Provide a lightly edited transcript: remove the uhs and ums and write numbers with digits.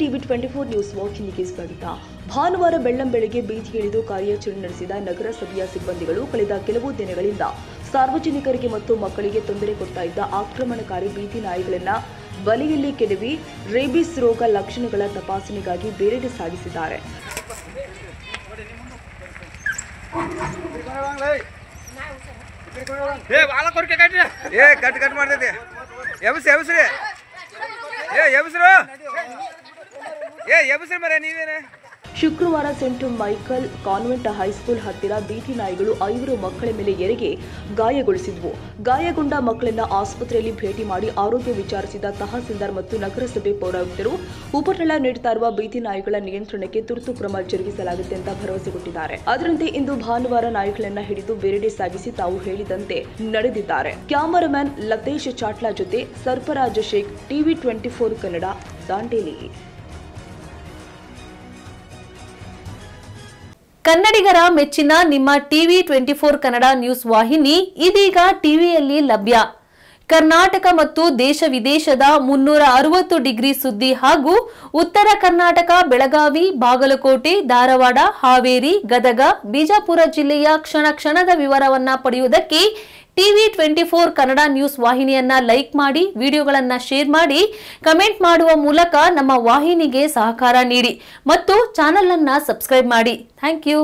TV 24 news ವಾಹಿನಿಗೆ ಸ್ವಾಗತ. ಭಾನುವಾರ ಬೆಳ್ಳಂಬೆಳಗ್ಗೆ ಬೀದಿಗಿಳಿದು ಕಾರ್ಯಾಚರಣೆ ನಡೆಸಿದ ನಗರಸಭೆಯ ಸಿಬ್ಬಂದಿಗಳು ಕಳೆದ ಕೆಲವು ದಿನಗಳಿಂದ ಸಾರ್ವಜನಿಕರಿಗೆ ಮತ್ತು ಮಕ್ಕಳಿಗೆ ತೊಂದರೆ ಕೊಡ್ತಾ ಇದ್ದ ಆಕ್ರಮಣಕಾರಿ ಬೀದಿ ನಾಯಿಗಳನ್ನು ಬಲೆಯಲ್ಲಿ ಕೆಡವಿ ರೇಬಿಸ್ ರೋಗ ಲಕ್ಷಣಗಳ ತಪಾಸಣೆಗಾಗಿ ಬೇರೆಡೆ ಸಾಗಿಸಿದ್ದಾರೆ. ಶುಕ್ರವಾರ ಸೆಂಟ್ ಮೈಕಲ್ ಕಾನ್ವೆಂಟ್ ಹೈಸ್ಕೂಲ್ ಹತ್ತಿರ ಬೀದಿ ನಾಯಿಗಳು 5 ಮಕ್ಕಳ ಮೇಲೆ ಎರಗಿ ಗಾಯಗೊಳಿಸಿದ್ವು. ಗಾಯಗೊಂಡ ಮಕ್ಕಳನ್ನ ಆಸ್ಪತ್ರೆಯಲ್ಲಿ ಭೇಟಿ ಮಾಡಿ ಆರೋಗ್ಯ ವಿಚಾರಿಸಿದ ತಹಸೀಲ್ದಾರ್ ಮತ್ತು ನಗರಸಭೆ ಪೌರಾಯುಕ್ತರು ಉಪಟಳ ನೀಡುತ್ತಾ ಇರುವ ಬೀದಿ ನಾಯಿಗಳ ನಿಯಂತ್ರಣಕ್ಕೆ ತುರ್ತು ಕ್ರಮ ಜರುಗಿಸಲಾಗುತ್ತೆ ಅಂತ ಭರವಸೆ ಕೊಟ್ಟಿದ್ದಾರೆ. ಅದರಂತೆ ಇಂದು ಭಾನುವಾರ ನಾಯಿಗಳನ್ನ ಹಿಡಿದು ಬೇರೆಡೆ ಸಾಗಿಸಿ ತಾವು ಹೇಳಿದಂತೆ ನಡೆದಿದ್ದಾರೆ. ಕ್ಯಾಮರಾಮನ್ ಲತೇಶ್ ಚಾಟ್ಲಾ ಜೊತೆ ಸರ್ಫರಾಜ್ ಶೇಖ್, ಟಿವಿ 24 ಕನ್ನಡ, ದಾಂಡೇಲಿ. ಕನ್ನಡಿಗರ ಮೆಚ್ಚಿನ ನಿಮ್ಮ ಟಿವಿ 24 ಕನ್ನಡ ನ್ಯೂಸ್ ವಾಹಿನಿ ಇದೀಗ ಟಿವಿಯಲ್ಲಿ ಲಭ್ಯ. ಕರ್ನಾಟಕ ಮತ್ತು ದೇಶ ವಿದೇಶದ 360 ಡಿಗ್ರಿ ಸುದ್ದಿ ಹಾಗೂ ಉತ್ತರ ಕರ್ನಾಟಕ, ಬೆಳಗಾವಿ, ಬಾಗಲಕೋಟೆ, ಧಾರವಾಡ, ಹಾವೇರಿ, ಗದಗ, ಬಿಜಾಪುರ ಜಿಲ್ಲೆಯ ಕ್ಷಣ ಕ್ಷಣದ ವಿವರವನ್ನ ಪಡೆಯುವುದಕ್ಕೆ ಟಿವಿ 24 ಕನ್ನಡ ನ್ಯೂಸ್ ವಾಹಿನಿಯನ್ನ ಲೈಕ್ ಮಾಡಿ, ವಿಡಿಯೋಗಳನ್ನ ಶೇರ್ ಮಾಡಿ, ಕಮೆಂಟ್ ಮಾಡುವ ಮೂಲಕ ನಮ್ಮ ವಾಹಿನಿಗೆ ಸಹಕಾರ ನೀಡಿ ಮತ್ತು ಚಾನೆಲ್ ಅನ್ನ ಸಬ್ಸ್ಕ್ರೈಬ್ ಮಾಡಿ. Thank you.